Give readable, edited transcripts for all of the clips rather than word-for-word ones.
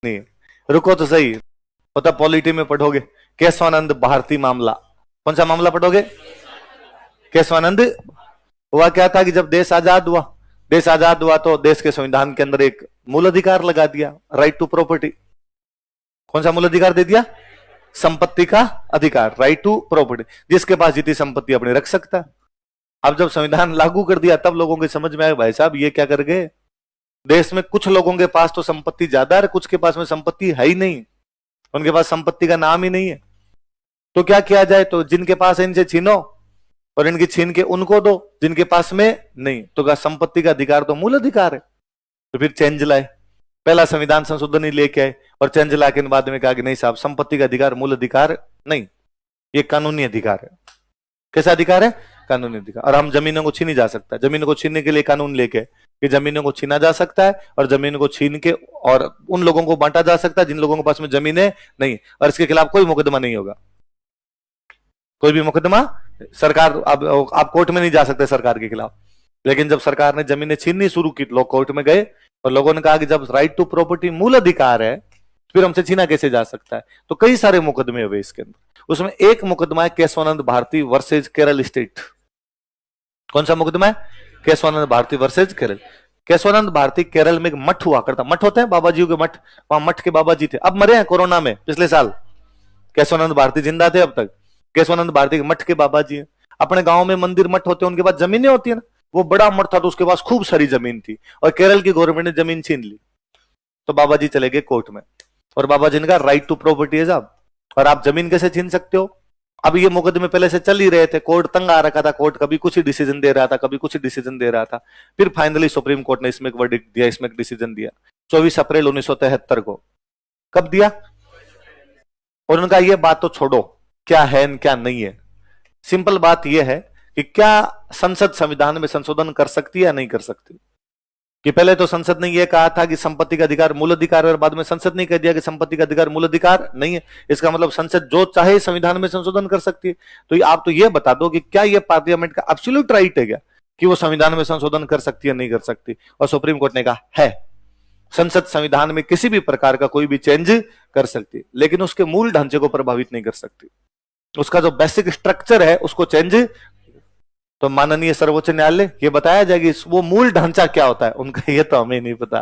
नहीं, रुको तो सही। पता पॉलिटी में पढ़ोगे, केशवानंद भारती मामला। कौन सा मामला पढ़ोगे? केशवानंद। हुआ क्या था कि जब देश आजाद हुआ, देश आजाद हुआ तो देश के संविधान के अंदर एक मूल अधिकार लगा दिया, राइट टू प्रॉपर्टी। कौन सा मूल अधिकार दे दिया? संपत्ति का अधिकार, राइट टू प्रॉपर्टी। जिसके पास जितनी संपत्ति अपने रख सकता है। अब जब संविधान लागू कर दिया तब लोगों के समझ में आया, भाई साहब ये क्या कर गए, देश में कुछ लोगों के पास तो संपत्ति ज्यादा है, कुछ के पास में संपत्ति है ही नहीं, उनके पास संपत्ति का नाम ही नहीं है। तो क्या किया जाए? तो जिनके पास है इनसे छीनो और इनकी छीन के उनको दो जिनके पास में नहीं। तो क्या संपत्ति का अधिकार तो मूल अधिकार है। तो फिर चेंज लाए, पहला संविधान संशोधन ही लेके आए और चेंज लाके बाद में कहा कि नहीं साहब, संपत्ति का अधिकार मूल अधिकार नहीं, ये कानूनी अधिकार है। कैसा अधिकार है? कानूनी अधिकार। और हम जमीनों को छीनी जा सकता है, जमीनों को छीनने के लिए कानून लेके कि जमीनों को छीना जा सकता है और जमीन को छीन के और उन लोगों को बांटा जा सकता है जिन लोगों के पास में जमीनें नहीं, और इसके खिलाफ कोई मुकदमा नहीं होगा। कोई भी मुकदमा सरकार, आप कोर्ट में नहीं जा सकते सरकार के खिलाफ। लेकिन जब सरकार ने जमीनें छीननी शुरू की, लोग कोर्ट में गए और लोगों ने कहा कि जब राइट टू प्रॉपर्टी मूल अधिकार है फिर हमसे छीना कैसे जा सकता है। तो कई सारे मुकदमे हुए इसके अंदर। उसमें एक मुकदमा है केशवानंद भारती वर्सेज केरल स्टेट। कौन सा मुकदमा है? केशवानंद भारती वर्सेज केरल। केशवानंद भारती केरल में एक मठ हुआ करता, मठ होते हैं बाबा जी के मठ, वहां मठ के बाबा जी थे, अब मरे हैं कोरोना में पिछले साल। केशवानंद भारती जिंदा थे अब तक। केशवानंद भारती के मठ के बाबा जी हैं। अपने गांव में मंदिर मठ होते हैं, उनके पास जमीनें होती है ना, वो बड़ा मठ था तो उसके पास खूब सारी जमीन थी और केरल की गवर्नमेंट ने जमीन छीन ली। तो बाबा जी चले गए कोर्ट में और बाबा जी ने कहा राइट टू प्रॉपर्टी है साहब, और आप जमीन कैसे छीन सकते हो। अब ये मुकदमे पहले से चल ही रहे थे, कोर्ट तंग आ रखा था, कोर्ट कभी कुछ ही डिसीजन दे रहा था, कभी कुछ ही डिसीजन दे रहा था। फिर फाइनली सुप्रीम कोर्ट ने इसमें एक वर्डिक्ट दिया, इसमें एक डिसीजन दिया 24 अप्रैल 1973 को। कब दिया? और उनका ये बात तो छोड़ो क्या है क्या नहीं है, सिंपल बात यह है कि क्या संसद संविधान में संशोधन कर सकती है या नहीं कर सकती। कि पहले तो संसद ने यह कहा था कि संपत्ति का अधिकार मूल अधिकार है और बाद में संसद ने कह दिया कि संपत्ति का अधिकार मूल अधिकार नहीं है। इसका मतलब संसद जो चाहे संविधान में संशोधन कर सकती है। तो आप तो यह बता दो कि क्या यह पार्लियामेंट का एब्सोल्यूट राइट है क्या कि वो संविधान में संशोधन कर सकती है नहीं कर सकती। और सुप्रीम कोर्ट ने कहा है, संसद संविधान में किसी भी प्रकार का कोई भी चेंज कर सकती है, लेकिन उसके मूल ढांचे को प्रभावित नहीं कर सकती। उसका जो बेसिक स्ट्रक्चर है उसको चेंज। तो माननीय सर्वोच्च न्यायालय ये बताया जाएगी वो मूल ढांचा क्या होता है उनका, ये तो हमें नहीं पता।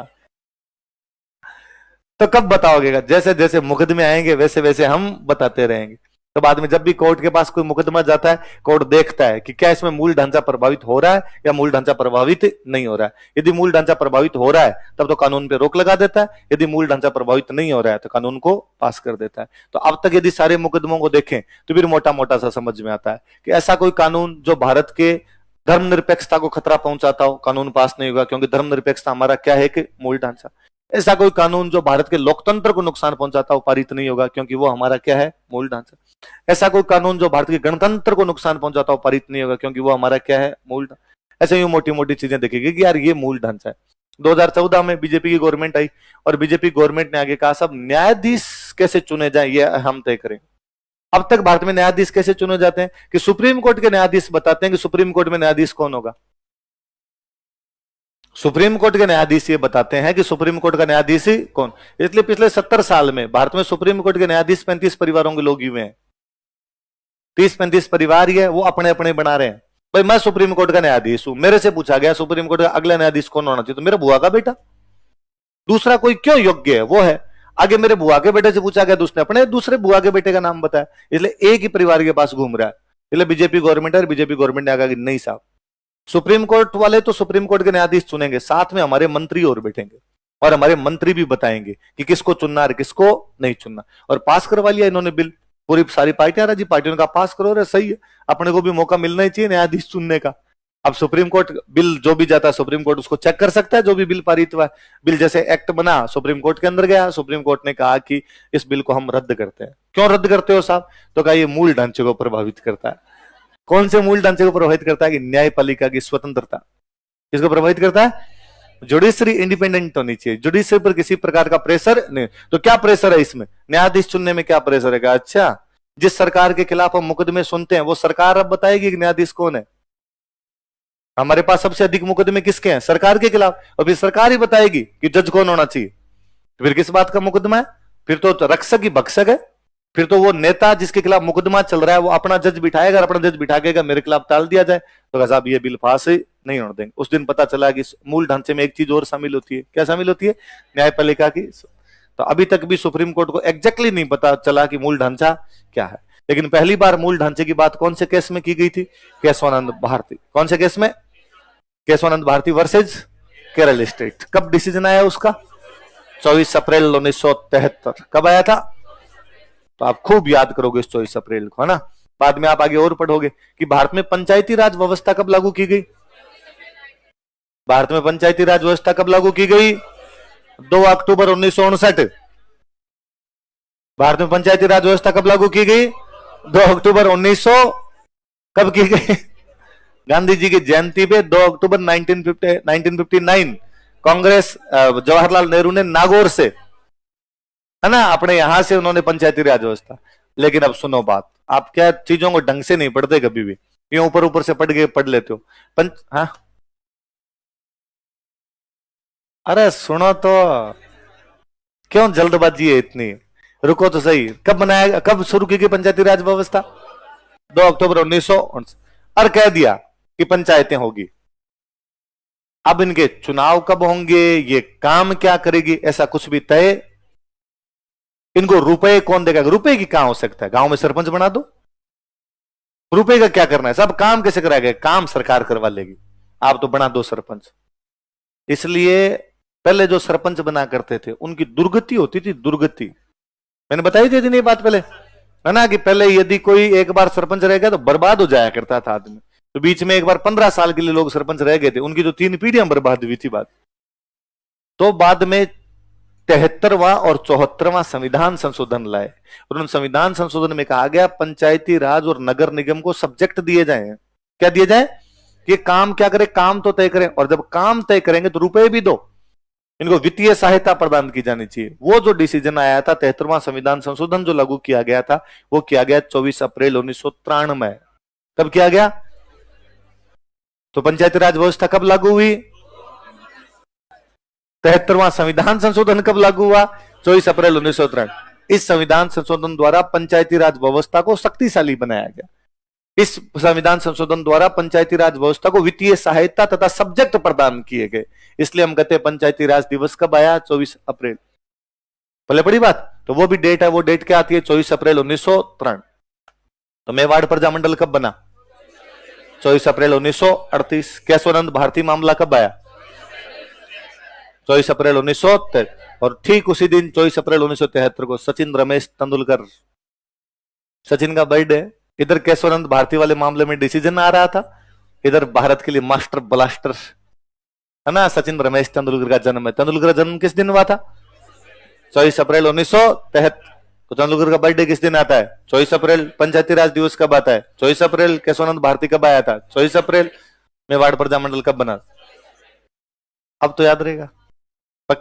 तो कब बताओगे? जैसे जैसे मुकदमे आएंगे वैसे वैसे हम बताते रहेंगे। तो बाद में जब भी कोर्ट के पास कोई मुकदमा जाता है, कोर्ट देखता है कि क्या इसमें मूल ढांचा प्रभावित हो रहा है या मूल ढांचा प्रभावित नहीं हो रहा है। यदि मूल ढांचा प्रभावित हो रहा है तब तो कानून पे रोक लगा देता है, यदि मूल ढांचा प्रभावित नहीं हो रहा है तो कानून को पास कर देता है। तो अब तक यदि सारे मुकदमों को देखें तो फिर मोटा मोटा सा समझ में आता है कि ऐसा कोई कानून जो भारत के धर्मनिरपेक्षता को खतरा पहुंचाता हो, कानून पास नहीं होगा, क्योंकि धर्मनिरपेक्षता हमारा क्या है कि मूल ढांचा। ऐसा कोई कानून जो भारत के लोकतंत्र को नुकसान पहुंचाता हो, पारित नहीं होगा, क्योंकि वो हमारा क्या है? मूल ढांचा। ऐसा कोई कानून जो भारत के गणतंत्र को नुकसान पहुंचाता हो, पारित नहीं होगा, क्योंकि वो हमारा क्या है? मूल ढांचा। ऐसे ही मोटी मोटी चीजें देखेगी कि यार ये मूल ढांचा है। 2014 में बीजेपी की गवर्नमेंट आई और बीजेपी गवर्नमेंट ने आगे कहा सब न्यायाधीश कैसे चुने जाए ये हम तय करें। अब तक भारत में न्यायाधीश कैसे चुने जाते हैं कि सुप्रीम कोर्ट के न्यायाधीश बताते हैं कि सुप्रीम कोर्ट में न्यायाधीश कौन होगा। सुप्रीम कोर्ट के न्यायाधीश ये बताते हैं कि सुप्रीम कोर्ट का न्यायाधीश कौन। इसलिए पिछले 70 साल में भारत में सुप्रीम कोर्ट के न्यायाधीश 35 परिवारों के लोग ही हुए हैं। 30-35 परिवार ही है, वो अपने अपने बना रहे हैं। भाई मैं सुप्रीम कोर्ट का न्यायाधीश हूं, मेरे से पूछा गया सुप्रीम कोर्ट का अगला न्यायाधीश कौन होना चाहिए, तो मेरा बुआ का बेटा, दूसरा कोई क्यों योग्य है वो है। आगे मेरे बुआ के बेटे से पूछा गया तो उसने अपने दूसरे बुआ के बेटे का नाम बताया। इसलिए एक ही परिवार के पास घूम रहा है। इसलिए बीजेपी गवर्नमेंट है, बीजेपी गवर्नमेंट ने आगे कि नहीं साहब, सुप्रीम कोर्ट वाले तो सुप्रीम कोर्ट के न्यायाधीश चुनेंगे, साथ में हमारे मंत्री और बैठेंगे और हमारे मंत्री भी बताएंगे कि किसको चुनना है किसको नहीं चुनना। और पास करवा लिया इन्होंने बिल, पूरी सारी पार्टियां राजी, पार्टियों का पास करो, रहे सही है, अपने को भी मौका मिलना ही चाहिए न्यायाधीश चुनने का। अब सुप्रीम कोर्ट बिल जो भी जाता है सुप्रीम कोर्ट उसको चेक कर सकता है, जो भी बिल पारित हुआ। बिल जैसे एक्ट बना सुप्रीम कोर्ट के अंदर गया, सुप्रीम कोर्ट ने कहा कि इस बिल को हम रद्द करते हैं। क्यों रद्द करते हो साहब? तो कहा ये मूल ढांचे को प्रभावित करता है। कौन से मूल ढांचे को प्रभावित करता है? कि न्यायपालिका की स्वतंत्रता। किसको प्रभावित करता है? जुडिशरी इंडिपेंडेंट होनी चाहिए, जुडिशरी पर किसी प्रकार का प्रेशर नहीं। तो क्या प्रेशर है इसमें? न्यायाधीश चुनने में क्या प्रेशर है? अच्छा, जिस सरकार के खिलाफ हम मुकदमे सुनते हैं वो सरकार अब बताएगी कि न्यायाधीश कौन है। हमारे पास सबसे अधिक मुकदमे किसके हैं? सरकार के खिलाफ, और फिर सरकार ही बताएगी कि जज कौन होना चाहिए। फिर किस बात का मुकदमा है? फिर तो रक्षक ही भक्षक है। फिर तो वो नेता जिसके खिलाफ मुकदमा चल रहा है वो अपना जज बिठाएगा, अपना जज बिठा के मेरे खिलाफ टाल दिया जाए तो साहब ये बिल पास ही नहीं होने देंगे। उस दिन पता चला कि मूल ढांचे में एक चीज और शामिल होती है। क्या शामिल होती है? न्यायपालिका की। तो अभी तक भी सुप्रीम कोर्ट को एग्जैक्टली नहीं पता चला कि मूल ढांचा क्या है। लेकिन पहली बार मूल ढांचे की बात कौन से केस में की गई थी? केशवानंद भारती। कौन से केस में? Keshavananda Bharati versus Kerala state. कब डिसीजन आया उसका? 24 अप्रैल 1973। कब आया था? तो आप खूब याद करोगे इस 24 अप्रैल को, है ना। बाद में आप आगे और पढ़ोगे कि भारत में पंचायती राज व्यवस्था कब लागू की गई? भारत में पंचायती राज व्यवस्था कब लागू की गई? 2 अक्टूबर 1959। भारत में पंचायती राज व्यवस्था कब लागू की गई? 2 अक्टूबर 1900। कब की गई? गांधी जी की जयंती पे 2 अक्टूबर 1959 कांग्रेस जवाहरलाल नेहरू ने नागौर से, है ना, अपने यहां से उन्होंने पंचायती राज व्यवस्था। लेकिन अब सुनो बात, आप क्या चीजों को ढंग से नहीं पढ़ते कभी भी, ये ऊपर ऊपर से पढ़ लेते हो। हाँ, अरे सुनो तो, क्यों जल्दबाजी है इतनी? रुको तो सही। कब बनाया, कब शुरू की गई पंचायती राज व्यवस्था? 2 अक्टूबर 1959। और कह दिया कि पंचायतें होगी। अब इनके चुनाव कब होंगे, ये काम क्या करेगी, ऐसा कुछ भी तय। इनको रुपए कौन देगा? रुपए की कहां हो सकता है? गांव में सरपंच बना दो। रुपए का क्या करना है? सब काम कैसे कराएगा? काम सरकार करवा लेगी। आप तो बना दो सरपंच। इसलिए पहले जो सरपंच बना करते थे उनकी दुर्गति होती थी, दुर्गति। मैंने बताई थी नहीं बात पहले, है ना, कि पहले यदि कोई एक बार सरपंच रह गया तो बर्बाद हो जाया करता था आदमी। तो बीच में एक बार 15 साल के लिए लोग सरपंच रह गए थे, उनकी तो 3 पीढ़ियां बर्बाद हुई थी बात। तो बाद में 73वां और 74वां संविधान संशोधन लाए और उन संविधान संशोधन में कहा गया पंचायती राज और नगर निगम को सब्जेक्ट दिए जाए। क्या दिए जाए? कि काम क्या करे, काम तो तय करें, और जब काम तय करेंगे तो रुपए भी दो, इनको वित्तीय सहायता प्रदान की जानी चाहिए। वो जो डिसीजन आया था, 73वां संविधान संशोधन जो लागू किया गया था, वो किया गया 24 अप्रैल 1993 में। कब किया गया? तो पंचायती राज व्यवस्था कब लागू हुई? 73वां संविधान संशोधन कब लागू हुआ? 24 अप्रैल 1993। इस संविधान संशोधन द्वारा पंचायती राज व्यवस्था को शक्तिशाली बनाया गया। इस संविधान संशोधन द्वारा पंचायती राज व्यवस्था को वित्तीय सहायता तथा सब्जेक्ट प्रदान किए गए। इसलिए हम कहते हैं पंचायती राज दिवस कब आया? 24 अप्रैल। पहले पड़ी बात, तो वो भी डेट है। वो डेट क्या आती है? 24 अप्रैल 1993। तो मेवाड़ प्रजामंडल कब बना? 24 अप्रैल 1938। केशवानंद भारती मामला कब आया? 24 अप्रैल 1973। और ठीक उसी दिन 24 अप्रैल 1973 को सचिन रमेश तेंदुलकर, सचिन का बर्थडे। इधर केशवानंद भारती वाले मामले में डिसीजन आ रहा था, इधर भारत के लिए मास्टर ब्लास्टर, है ना, सचिन रमेश तेंदुलकर का जन्म है। तेंदुलकर का जन्म किस दिन हुआ था? 24 अप्रैल 1973। तो तेंदुलकर का बर्थडे किस दिन आता है? 24 अप्रैल। पंचायती राज दिवस कब आता है? 24 अप्रैल। केशवानंद भारती कब आया था? 24 अप्रैल। मेवाड़ प्रजामंडल कब बना? अब तो याद रहेगा।